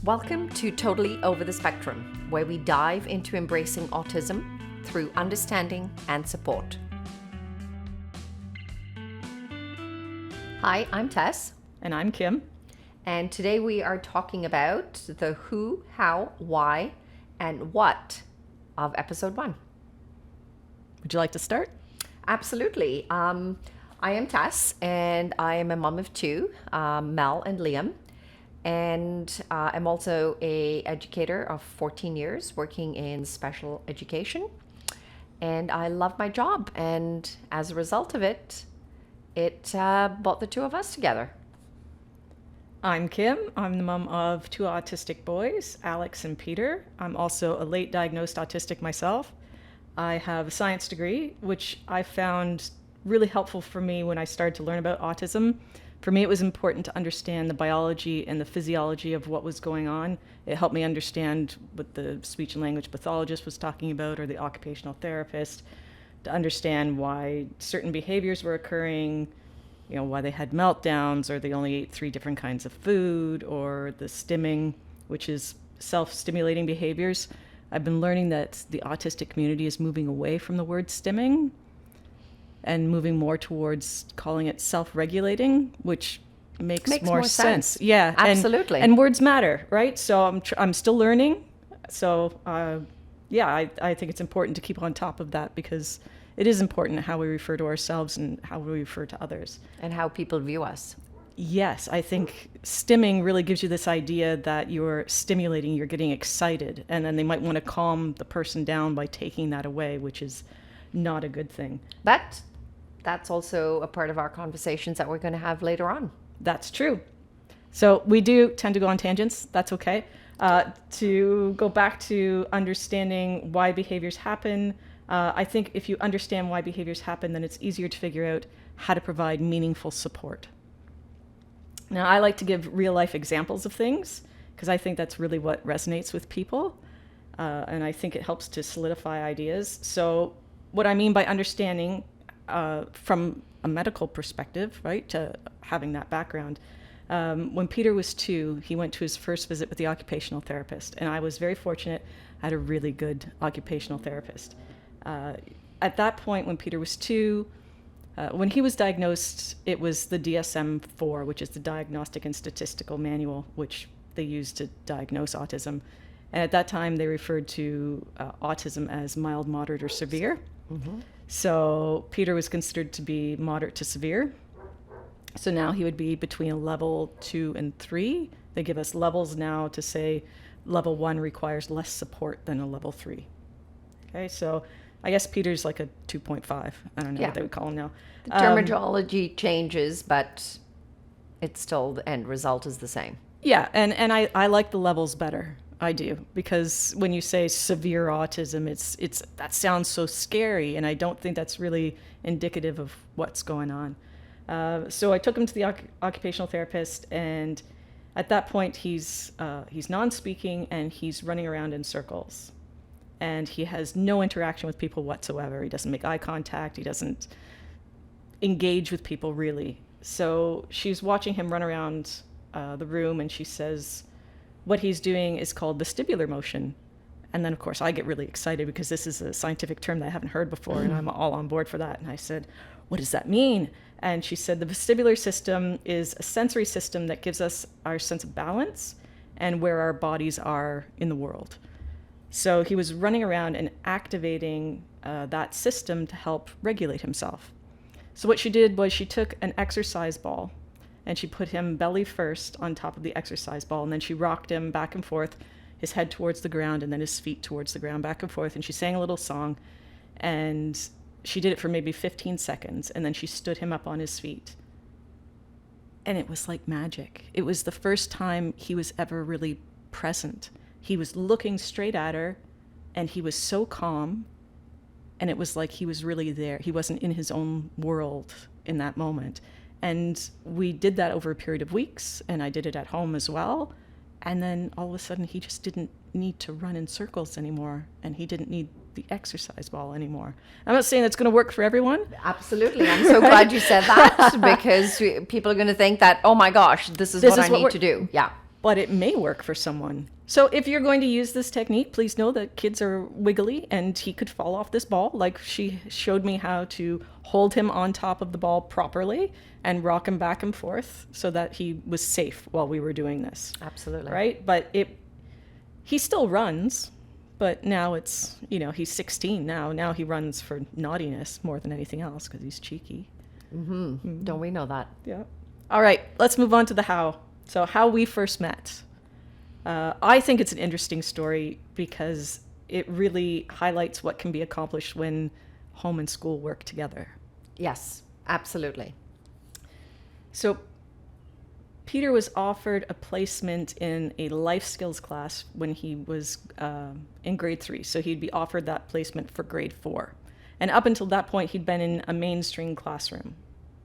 Welcome to Totally Over the Spectrum, where we dive into embracing autism through understanding and support. Hi, I'm Tess. And I'm Kim. And today we are talking about the who, how, why, and what of episode 1. Would you like to start? Absolutely. I am Tess, and I am a mom of 2, Mel and Liam. And I'm also an educator of 14 years working in special education. And I love my job. And as a result of it, it brought the two of us together. I'm Kim. I'm the mom of 2 autistic boys, Alex and Peter. I'm also a late diagnosed autistic myself. I have a science degree, which I found really helpful for me when I started to learn about autism. For me, it was important to understand the biology and the physiology of what was going on. It helped me understand what the speech and language pathologist was talking about or the occupational therapist, to understand why certain behaviors were occurring, why they had meltdowns, or they only ate 3 different kinds of food, or the stimming, which is self-stimulating behaviors. I've been learning that the autistic community is moving away from the word stimming and moving more towards calling it self-regulating, which makes more sense. Yeah, absolutely. And words matter, right? So I'm still learning. So I think it's important to keep on top of that, because it is important how we refer to ourselves and how we refer to others. And how people view us. Yes, I think stimming really gives you this idea that you're stimulating, you're getting excited, and then they might want to calm the person down by taking that away, which is not a good thing. That's also a part of our conversations that we're going to have later on. That's true. So we do tend to go on tangents. That's okay. To go back to understanding why behaviors happen, I think if you understand why behaviors happen, then it's easier to figure out how to provide meaningful support. Now, I like to give real-life examples of things, because I think that's really what resonates with people, and I think it helps to solidify ideas. So what I mean by understanding from a medical perspective, right, to having that background. When Peter was 2, he went to his first visit with the occupational therapist, and I was very fortunate. I had a really good occupational therapist. At that point, when Peter was 2, when he was diagnosed, it was the DSM-4, which is the Diagnostic and Statistical Manual, which they use to diagnose autism. And at that time, they referred to autism as mild, moderate, or severe. Mm-hmm. So Peter was considered to be moderate to severe. So now he would be between a level 2 and 3. They give us levels now to say level 1 requires less support than a level 3. Okay, so I guess Peter's like a 2.5. I don't know what they would call him now. The terminology changes, but it's still the end result is the same. Yeah, and I like the levels better. I do, because when you say severe autism, it's that sounds so scary, and I don't think that's really indicative of what's going on. So I took him to the occupational therapist, and at that point he's non-speaking and he's running around in circles, and he has no interaction with people whatsoever. He doesn't make eye contact. He doesn't engage with people really. So she's watching him run around the room, and she says, what he's doing is called vestibular motion. And then, of course, I get really excited because this is a scientific term that I haven't heard before, and I'm all on board for that. And I said, what does that mean? And she said, the vestibular system is a sensory system that gives us our sense of balance and where our bodies are in the world. So he was running around and activating that system to help regulate himself. So what she did was she took an exercise ball, and she put him belly first on top of the exercise ball, and then she rocked him back and forth, his head towards the ground and then his feet towards the ground, back and forth, and she sang a little song, and she did it for maybe 15 seconds, and then she stood him up on his feet. And it was like magic. It was the first time he was ever really present. He was looking straight at her, and he was so calm, and it was like he was really there. He wasn't in his own world in that moment. And we did that over a period of weeks, and I did it at home as well. And then all of a sudden, he just didn't need to run in circles anymore, and he didn't need the exercise ball anymore. I'm not saying that's going to work for everyone. Absolutely. I'm so glad you said that, because people are going to think that, oh my gosh, this is what I need to do. Yeah. but it may work for someone. So if you're going to use this technique, please know that kids are wiggly and he could fall off this ball. Like she showed me how to hold him on top of the ball properly and rock him back and forth so that he was safe while we were doing this. Absolutely. Right? But he still runs, but now it's, he's 16 now. Now he runs for naughtiness more than anything else because he's cheeky. Don't we know that? Yeah. All right, let's move on to the how. So how we first met. I think it's an interesting story because it really highlights what can be accomplished when home and school work together. Yes, absolutely. So Peter was offered a placement in a life skills class when he was in grade 3. So he'd be offered that placement for grade 4. And up until that point, he'd been in a mainstream classroom,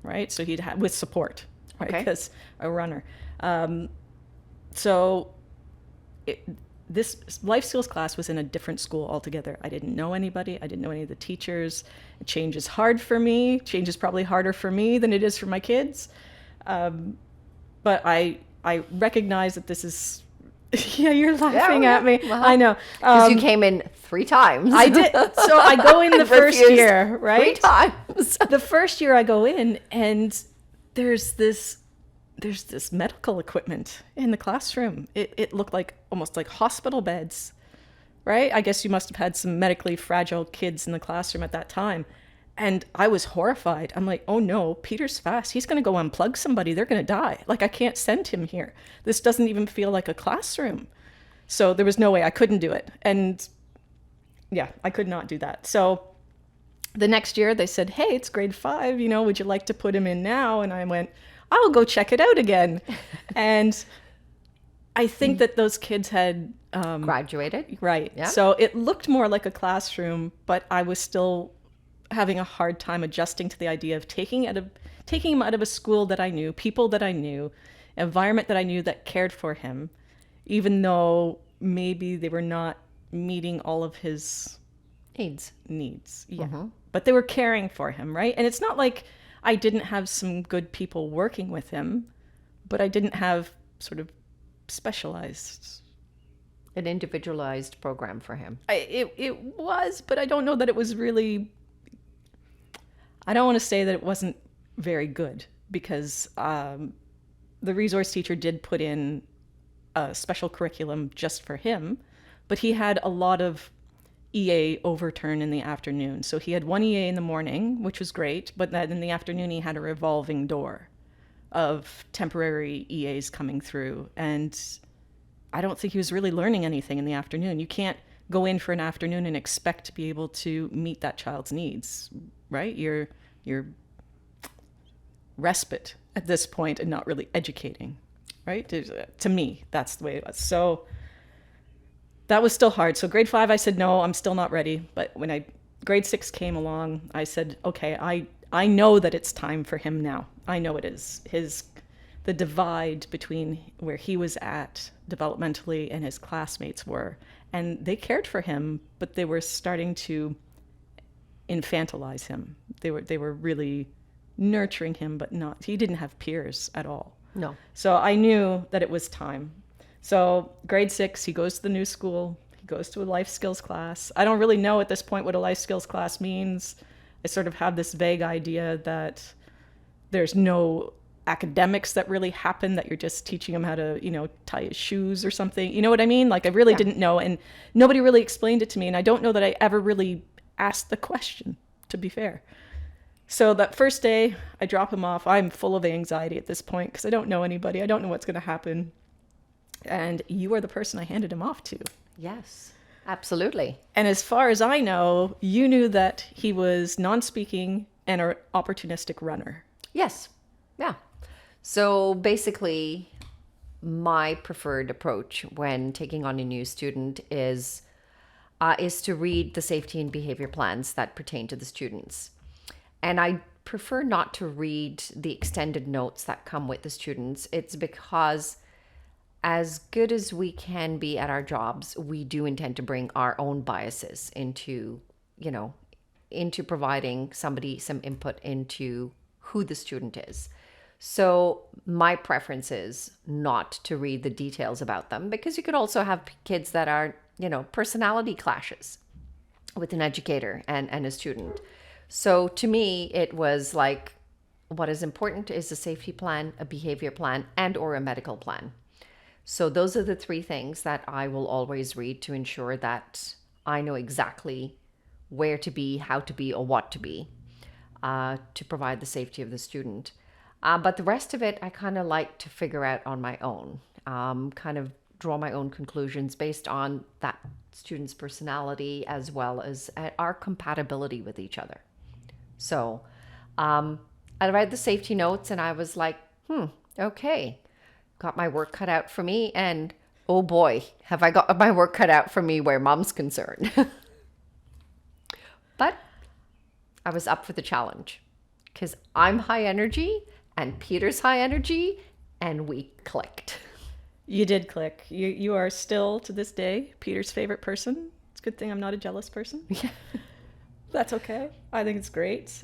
right? So he'd had with support, right? Okay. Because a runner. This life skills class was in a different school altogether. I didn't know anybody. I didn't know any of the teachers. Change is hard for me. Change is probably harder for me than it is for my kids. But I recognize that this is, yeah, you're laughing at me. Well, I know. Because you came in 3 times. I did. So I go in the first Refused year, right? 3 times. The first year I go in and there's this medical equipment in the classroom. It looked like almost like hospital beds, right? I guess you must have had some medically fragile kids in the classroom at that time. And I was horrified. I'm like, oh no, Peter's fast. He's going to go unplug somebody. They're going to die. Like, I can't send him here. This doesn't even feel like a classroom. So there was no way I couldn't do it. And yeah, I could not do that. So the next year they said, hey, it's grade 5, would you like to put him in now? And I went, I'll go check it out again. And I think that those kids had Graduated. right. Yeah. So it looked more like a classroom, but I was still having a hard time adjusting to the idea of taking him out of a school that I knew, people that I knew, environment that I knew that cared for him, even though maybe they were not meeting all of his needs. Yeah. But they were caring for him, right? And it's not like I didn't have some good people working with him, but I didn't have sort of specialized. An individualized program for him. It was, but I don't know that it was really. I don't want to say that it wasn't very good because the resource teacher did put in a special curriculum just for him, but he had a lot of EA overturn in the afternoon. So he had 1 EA in the morning, which was great, but then in the afternoon he had a revolving door of temporary EAs coming through. And I don't think he was really learning anything in the afternoon. You can't go in for an afternoon and expect to be able to meet that child's needs, right? You're respite at this point and not really educating, right? To me, that's the way it was. So that was still hard. So grade 5, I said, no, I'm still not ready. But when grade 6 came along, I said, okay, I know that it's time for him now. I know it is. The divide between where he was at developmentally and his classmates were, and they cared for him, but they were starting to infantilize him. They were really nurturing him, but he didn't have peers at all. No. So I knew that it was time. So grade 6, he goes to the new school. He goes to a life skills class. I don't really know at this point what a life skills class means. I sort of have this vague idea that there's no academics that really happen, that you're just teaching him how to, tie his shoes or something. You know what I mean? Like, I really didn't know, and nobody really explained it to me, and I don't know that I ever really asked the question, to be fair. So that first day, I drop him off. I'm full of anxiety at this point because I don't know anybody. I don't know what's going to happen. And you are the person I handed him off to. Yes, absolutely. And as far as I know, you knew that he was non-speaking and an opportunistic runner. Yes. Yeah. So basically, my preferred approach when taking on a new student is to read the safety and behavior plans that pertain to the students. And I prefer not to read the extended notes that come with the students. It's because as good as we can be at our jobs, we do intend to bring our own biases into providing somebody some input into who the student is. So my preference is not to read the details about them, because you could also have kids that are, personality clashes with an educator and a student. So to me, it was like, what is important is a safety plan, a behavior plan, and or a medical plan. So those are the three things that I will always read to ensure that I know exactly where to be, how to be, or what to be, to provide the safety of the student. But the rest of it, I kind of like to figure out on my own, kind of draw my own conclusions based on that student's personality as well as our compatibility with each other. So I read the safety notes and I was like, okay, got my work cut out for me. And oh boy, have I got my work cut out for me where mom's concerned. But I was up for the challenge because I'm high energy and Peter's high energy, and we clicked. You did click. You are still to this day Peter's favorite person. It's a good thing I'm not a jealous person. Yeah. That's okay. I think it's great.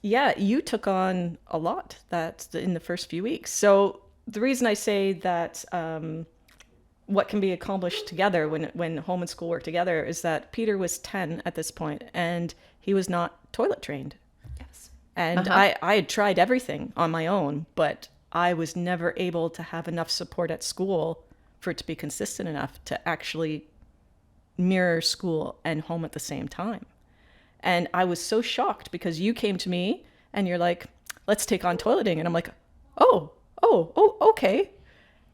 Yeah, you took on a lot that in the first few weeks. So the reason I say that what can be accomplished together when home and school work together is that Peter was 10 at this point and he was not toilet trained. Yes. And I had tried everything on my own, but I was never able to have enough support at school for it to be consistent enough to actually mirror school and home at the same time. And I was so shocked because you came to me and you're like, let's take on toileting. And I'm like, oh, okay.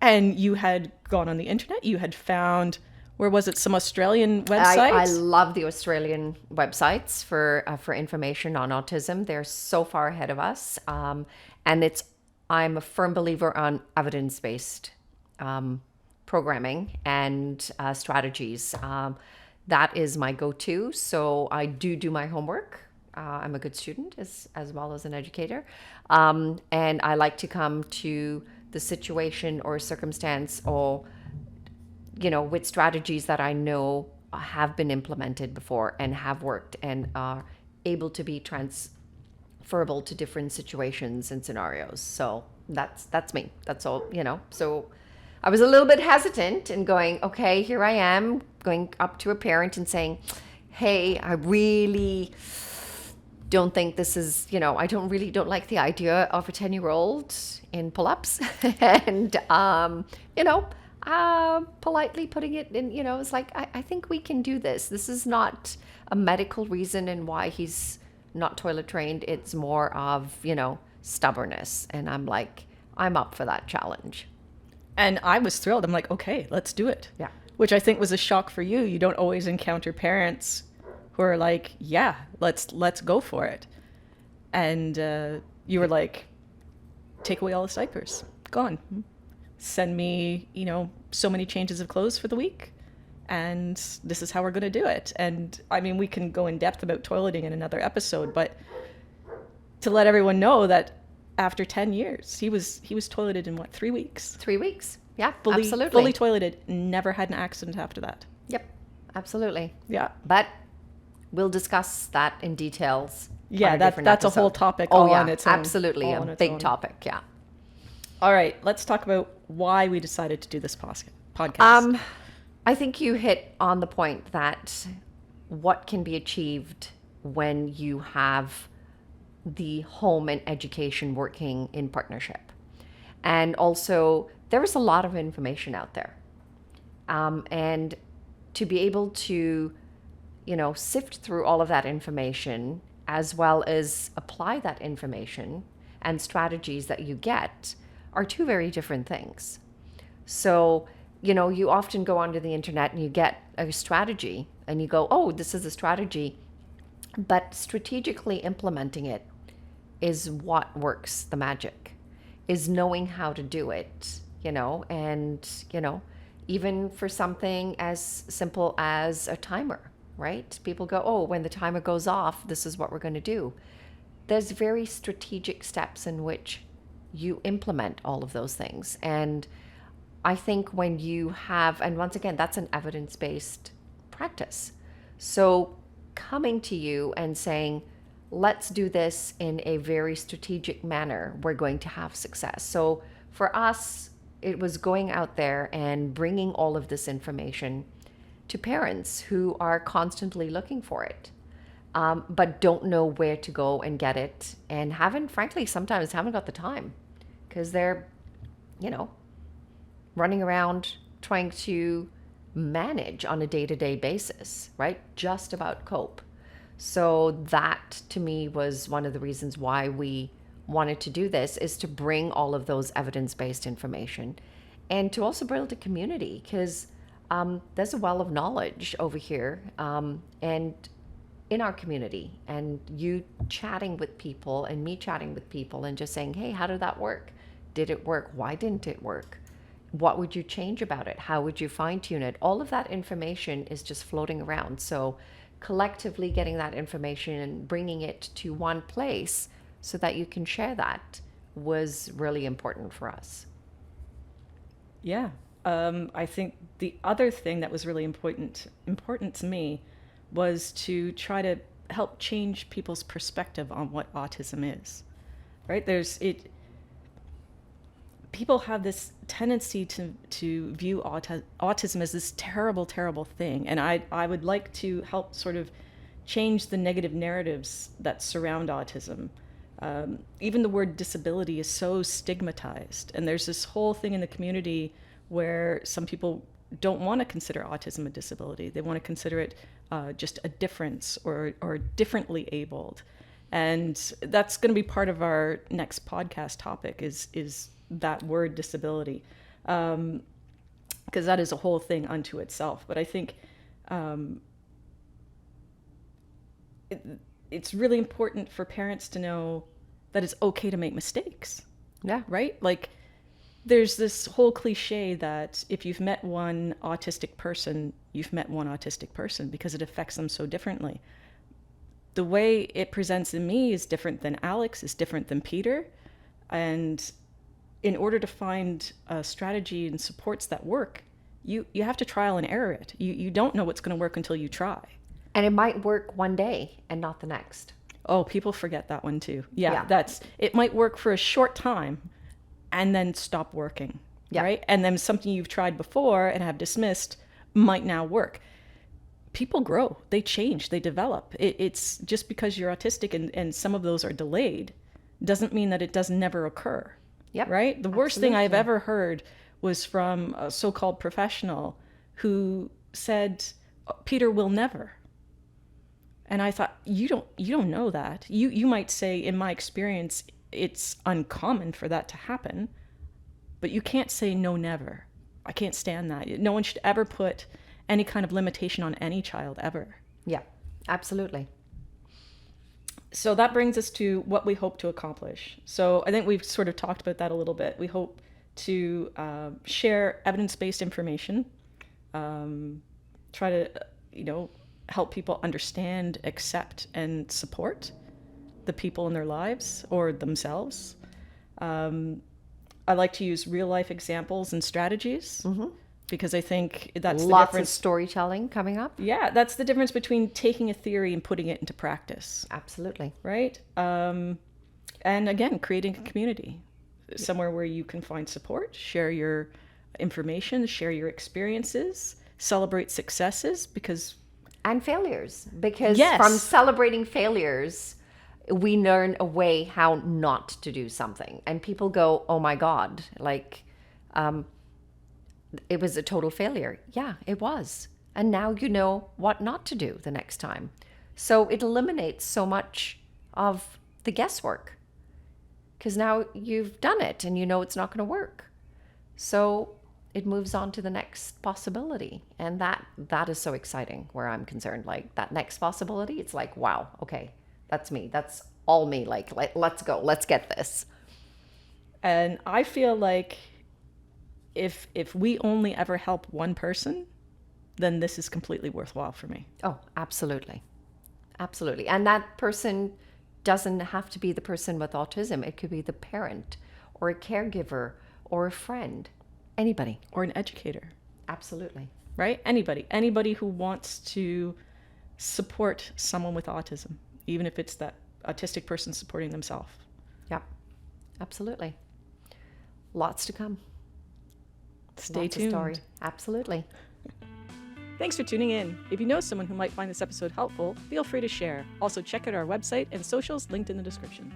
And you had gone on the internet, you had found, where was it, some Australian websites? I love the Australian websites for information on autism. They're so far ahead of us. And I'm a firm believer on evidence-based programming and strategies. That is my go-to. So I do my homework. I'm a good student as well as an educator. And I like to come to the situation or circumstance or, with strategies that I know have been implemented before and have worked and are able to be transferable to different situations and scenarios. So that's me. That's all, So I was a little bit hesitant and going, okay, here I am going up to a parent and saying, hey, I really don't think this is, I don't like the idea of a 10-year-old in pull-ups. And, politely putting it in, it's like, I think we can do this. This is not a medical reason and why he's not toilet trained. It's more of, stubbornness. And I'm like, I'm up for that challenge. And I was thrilled. I'm like, okay, let's do it. Yeah. Which I think was a shock for you. You don't always encounter parents who are like, yeah, let's go for it. And you were like, take away all the diapers. Gone. Send me, so many changes of clothes for the week. And this is how we're going to do it. And I mean, we can go in depth about toileting in another episode, but to let everyone know that after 10 years, he was toileted in what, 3 weeks? 3 weeks. Yeah, absolutely. Fully toileted. Never had an accident after that. Yep, absolutely. Yeah. But we'll discuss that in details. Yeah, that's a whole topic all on its own. Absolutely, a big topic, yeah. All right, let's talk about why we decided to do this podcast. I think you hit on the point that what can be achieved when you have the home and education working in partnership. And also, there is a lot of information out there. And to be able to, sift through all of that information as well as apply that information and strategies that you get are two very different things. So, you often go onto the internet and you get a strategy and you go, oh, this is a strategy. But strategically implementing it is what works the magic, is knowing how to do it, and, even for something as simple as a timer, right? People go, oh, when the timer goes off, this is what we're going to do. There's very strategic steps in which you implement all of those things. And I think when you have, and once again, that's an evidence-based practice. So coming to you and saying, let's do this in a very strategic manner. We're going to have success. So for us, it was going out there and bringing all of this information to parents who are constantly looking for it, but don't know where to go and get it, and frankly, sometimes haven't got the time because they're, you know, running around trying to manage on a day-to-day basis, right? Just about cope. So that to me was one of the reasons why we wanted to do this, is to bring all of those evidence-based information and to also build a community, because there's a well of knowledge over here, and in our community, and you chatting with people and me chatting with people and just saying, hey, how did that work? Did it work? Why didn't it work? What would you change about it? How would you fine tune it? All of that information is just floating around. So collectively getting that information and bringing it to one place so that you can share that was really important for us. Yeah. I think the other thing that was really important to me was to try to help change people's perspective on what autism is. Right? People have this tendency to view autism as this terrible, terrible thing. And I would like to help sort of change the negative narratives that surround autism. Even the word disability is so stigmatized. And there's this whole thing in the community where some people don't want to consider autism a disability. They want to consider it just a difference or differently abled. And that's going to be part of our next podcast topic is that word disability, because that is a whole thing unto itself. But I think it's really important for parents to know that it's okay to make mistakes. Yeah. Right? Like, there's this whole cliche that if you've met one autistic person, you've met one autistic person, because it affects them so differently. The way it presents in me is different than Alex, is different than Peter. And in order to find a strategy and supports that work, you have to trial and error it. You don't know what's going to work until you try. And it might work one day and not the next. Oh, people forget that one too. Yeah. It might work for a short time and then stop working. Yeah. Right? And then something you've tried before and have dismissed might now work. People grow, they change, they develop. It's just because you're autistic and some of those are delayed doesn't mean that it does never occur. Yep. Right? The worst thing I've ever heard was from a so-called professional who said, Peter will never. And I thought, you don't know that. You might say, in my experience, it's uncommon for that to happen, but you can't say no, never. I can't stand that. No one should ever put any kind of limitation on any child ever. Yeah, absolutely. So that brings us to what we hope to accomplish. So I think we've sort of talked about that a little bit. We hope to share evidence-based information, try to, help people understand, accept, and support the people in their lives or themselves. I like to use real-life examples and strategies. Mm-hmm. Because I think that's the Lots difference. of storytelling coming up. Yeah, that's the difference between taking a theory and putting it into practice. Absolutely. Right? And again, creating a community, somewhere where you can find support, share your information, share your experiences, celebrate successes, and failures. Because yes. From celebrating failures, we learn a way how not to do something. And people go, oh my God, it was a total failure. Yeah, it was. And now you know what not to do the next time. So it eliminates so much of the guesswork, because now you've done it and you know it's not going to work. So it moves on to the next possibility. And that is so exciting where I'm concerned. Like, that next possibility, it's like, wow, okay, that's me. That's all me. Like let's go. Let's get this. And I feel like if we only ever help one person, then this is completely worthwhile for me. Oh, absolutely. Absolutely. And that person doesn't have to be the person with autism. It could be the parent or a caregiver or a friend, anybody. Or an educator. Absolutely. Right? Anybody who wants to support someone with autism, even if it's that autistic person supporting themselves. Yep, absolutely. Lots to come. Stay Lots tuned. of story. Absolutely. Thanks for tuning in. If you know someone who might find this episode helpful, feel free to share. Also, check out our website and socials linked in the description.